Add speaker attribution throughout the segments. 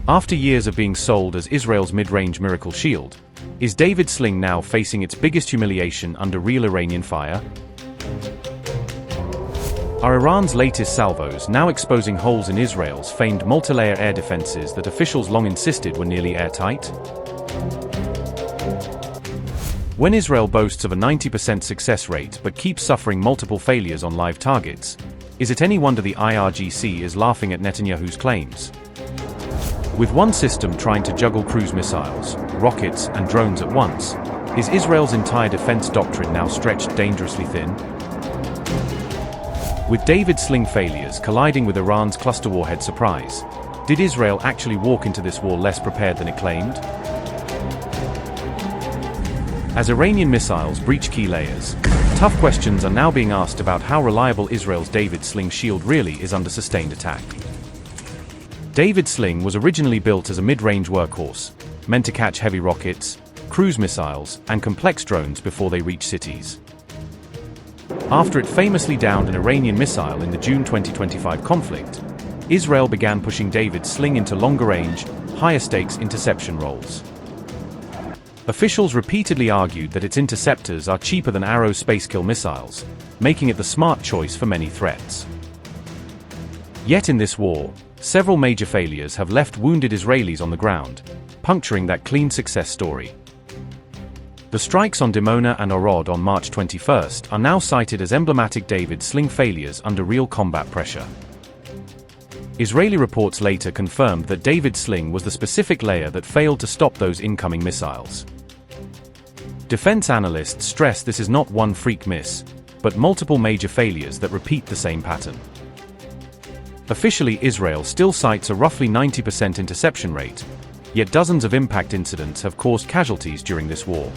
Speaker 1: After years of being sold as Israel's mid-range miracle shield, is David's sling now facing its biggest humiliation under real Iranian fire? Are Iran's latest salvos now exposing holes in Israel's famed multi-layer air defenses that officials long insisted were nearly airtight? When Israel boasts of a 90% success rate but keeps suffering multiple failures on live targets, is it any wonder the IRGC is laughing at Netanyahu's claims? With one system trying to juggle cruise missiles, rockets, and drones at once, is Israel's entire defense doctrine now stretched dangerously thin? With David's sling failures colliding with Iran's cluster warhead surprise, did Israel actually walk into this war less prepared than it claimed? As Iranian missiles breach key layers, tough questions are now being asked about how reliable Israel's David sling shield really is under sustained attack. David's sling was originally built as a mid-range workhorse, meant to catch heavy rockets, cruise missiles, and complex drones before they reach cities. After it famously downed an Iranian missile in the June 2025 conflict, Israel began pushing David's sling into longer-range, higher-stakes interception roles. Officials repeatedly argued that its interceptors are cheaper than Arrow's space-kill missiles, making it the smart choice for many threats. Yet in this war, several major failures have left wounded Israelis on the ground, puncturing that clean success story. The strikes on Dimona and Arad on March 21 are now cited as emblematic David sling failures under real combat pressure. Israeli reports later confirmed that David's sling was the specific layer that failed to stop those incoming missiles. Defense analysts stress this is not one freak miss, but multiple major failures that repeat the same pattern. Officially, Israel still cites a roughly 90% interception rate, yet dozens of impact incidents have caused casualties during this war.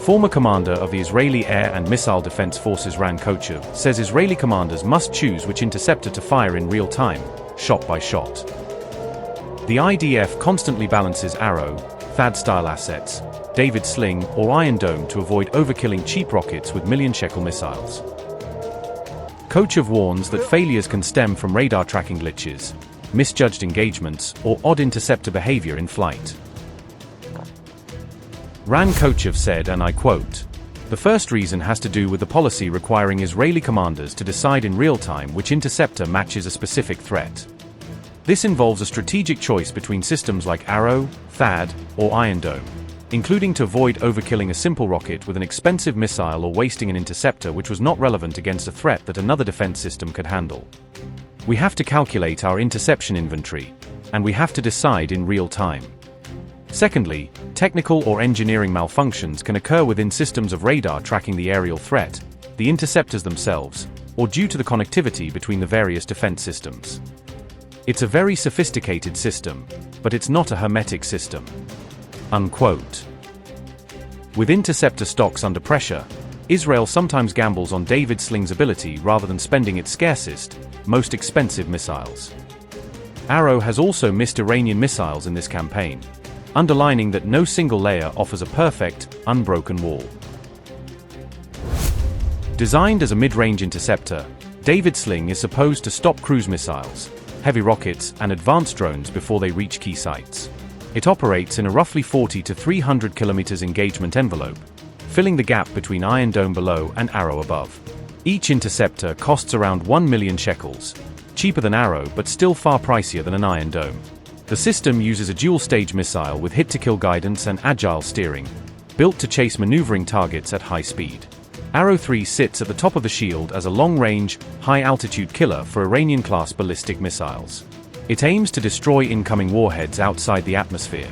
Speaker 1: Former commander of the Israeli Air and Missile Defense Forces Ran Kochev says Israeli commanders must choose which interceptor to fire in real time, shot by shot. The IDF constantly balances Arrow, THAAD-style assets, David's sling, or Iron Dome to avoid overkilling cheap rockets with million-shekel missiles. Kochev warns that failures can stem from radar tracking glitches, misjudged engagements, or odd interceptor behavior in flight. Ran Kochev said, and I quote, "The first reason has to do with the policy requiring Israeli commanders to decide in real time which interceptor matches a specific threat. This involves a strategic choice between systems like Arrow, THAAD, or Iron Dome, including to avoid overkilling a simple rocket with an expensive missile or wasting an interceptor which was not relevant against a threat that another defense system could handle. We have to calculate our interception inventory, and we have to decide in real time. Secondly, technical or engineering malfunctions can occur within systems of radar tracking the aerial threat, the interceptors themselves, or due to the connectivity between the various defense systems. It's a very sophisticated system, but it's not a hermetic system." Unquote. With interceptor stocks under pressure, Israel sometimes gambles on David's sling's ability rather than spending its scarcest, most expensive missiles. Arrow has also missed Iranian missiles in this campaign, underlining that no single layer offers a perfect, unbroken wall. Designed as a mid-range interceptor, David's sling is supposed to stop cruise missiles, heavy rockets, and advanced drones before they reach key sites. It operates in a roughly 40 to 300 km engagement envelope, filling the gap between Iron Dome below and Arrow above. Each interceptor costs around 1 million shekels, cheaper than Arrow but still far pricier than an Iron Dome. The system uses a dual-stage missile with hit-to-kill guidance and agile steering, built to chase maneuvering targets at high speed. Arrow 3 sits at the top of the shield as a long-range, high-altitude killer for Iranian-class ballistic missiles. It aims to destroy incoming warheads outside the atmosphere,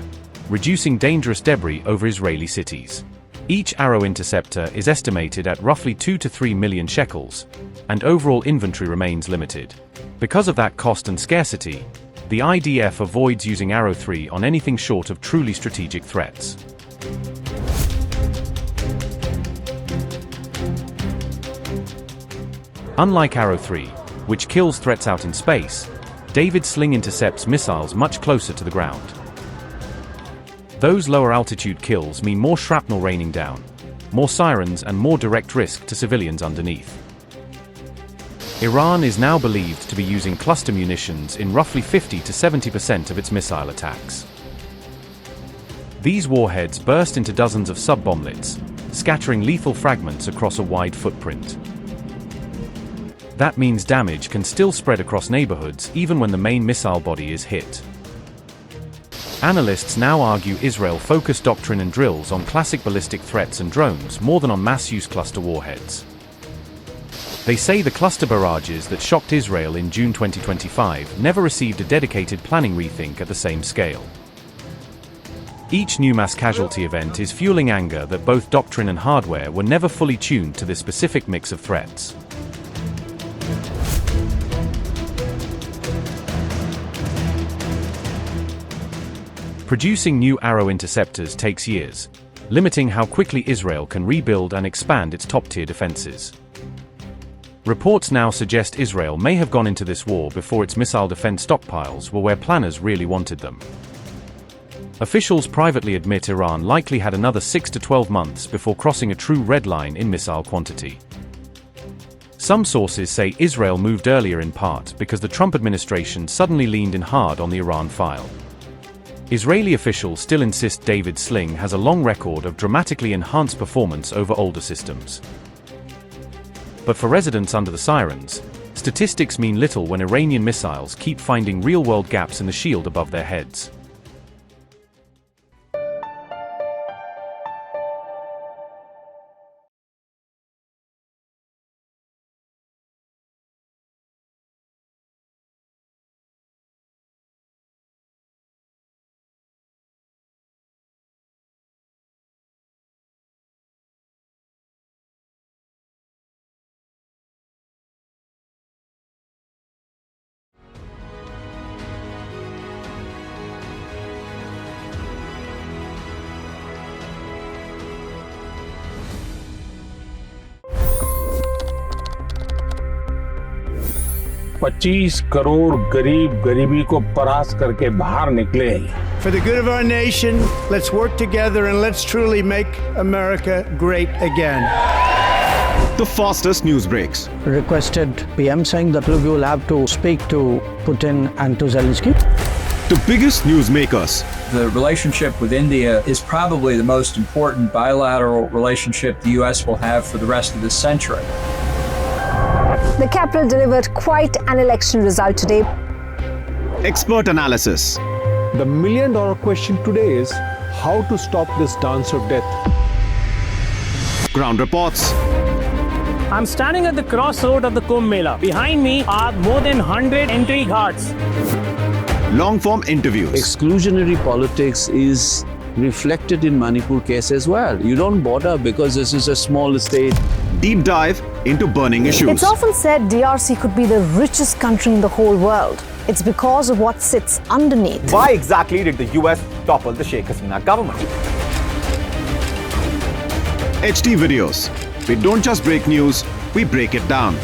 Speaker 1: reducing dangerous debris over Israeli cities. Each Arrow interceptor is estimated at roughly 2 to 3 million shekels, and overall inventory remains limited. Because of that cost and scarcity, the IDF avoids using Arrow 3 on anything short of truly strategic threats. Unlike Arrow 3, which kills threats out in space, David's sling intercepts missiles much closer to the ground. Those lower altitude kills mean more shrapnel raining down, more sirens, and more direct risk to civilians underneath. Iran is now believed to be using cluster munitions in roughly 50 to 70% of its missile attacks. These warheads burst into dozens of sub-bomblets, scattering lethal fragments across a wide footprint. That means damage can still spread across neighborhoods even when the main missile body is hit. Analysts now argue Israel focused doctrine and drills on classic ballistic threats and drones more than on mass-use cluster warheads. They say the cluster barrages that shocked Israel in June 2025 never received a dedicated planning rethink at the same scale. Each new mass casualty event is fueling anger that both doctrine and hardware were never fully tuned to this specific mix of threats. Producing new Arrow interceptors takes years, limiting how quickly Israel can rebuild and expand its top-tier defenses. Reports now suggest Israel may have gone into this war before its missile defense stockpiles were where planners really wanted them. Officials privately admit Iran likely had another 6 to 12 months before crossing a true red line in missile quantity. Some sources say Israel moved earlier in part because the Trump administration suddenly leaned in hard on the Iran file. Israeli officials still insist David Sling has a long record of dramatically enhanced performance over older systems. But for residents under the sirens, statistics mean little when Iranian missiles keep finding real-world gaps in the shield above their heads.
Speaker 2: $25 crore गरीब गरीबी को परास्त करके बाहर निकले।
Speaker 3: For the good of our nation, let's work together and let's truly make America great again.
Speaker 4: The fastest news breaks.
Speaker 5: Requested PM saying that look, you will have to speak to Putin and to Zelensky.
Speaker 4: The biggest newsmakers.
Speaker 6: The relationship with India is probably the most important bilateral relationship the U.S. will have for the rest of this century.
Speaker 7: The capital delivered quite an election result today.
Speaker 4: Expert analysis.
Speaker 8: The million-dollar question today is how to stop this dance of death.
Speaker 4: Ground reports.
Speaker 9: I'm standing at the crossroad of the Kumbh Mela. Behind me are more than 100 entry ghats.
Speaker 4: Long-form interviews.
Speaker 10: Exclusionary politics is reflected in Manipur case as well. You don't bother because this is a small state.
Speaker 4: Deep dive into burning issues.
Speaker 7: It's often said DRC could be the richest country in the whole world. It's because of what sits underneath.
Speaker 11: Why exactly did the US topple the Sheikh Hasina government?
Speaker 4: HD videos. We don't just break news, we break it down.